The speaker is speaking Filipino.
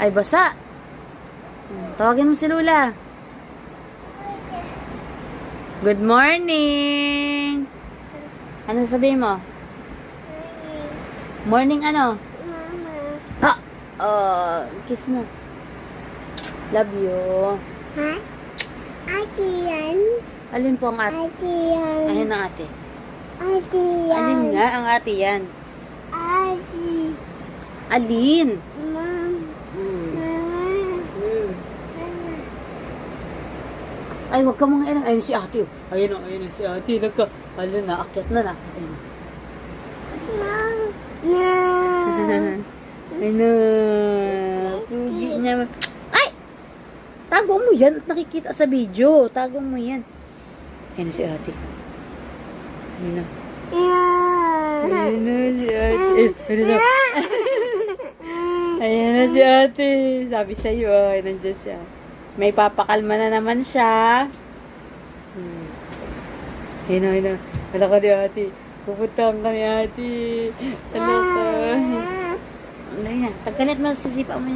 Ay, basa. Tawagin mo si Lula. Good morning. Ano sabihin mo? Morning ano? Mama. Ha? Kiss na. Love you. Ha? Ate yan. Alin po ang ate? Ate yan. Ayun ang ate. Ate yan. Alin nga ang ate yan? Ate. Alin? Mama. Mama. Ay, wag ka mga ilang. Ayun si ate. Ayun na si ate. Alin na, akyat na. Ayun na. Ay na. Pugi niya. Ay! Tago mo yan at nakikita sa video. Tago mo yan. Ayun na si ate. Ayun na. Ayun na si ate. Ayun na. Ayun na si ate. Sabi sa'yo, ay nandiyan siya. May papakalma na naman siya. Ayun na. Wala ka di ate. Pupuntahan ka ni ate. Ano ka? Ano yan? Pagkalit mo, sisipa mo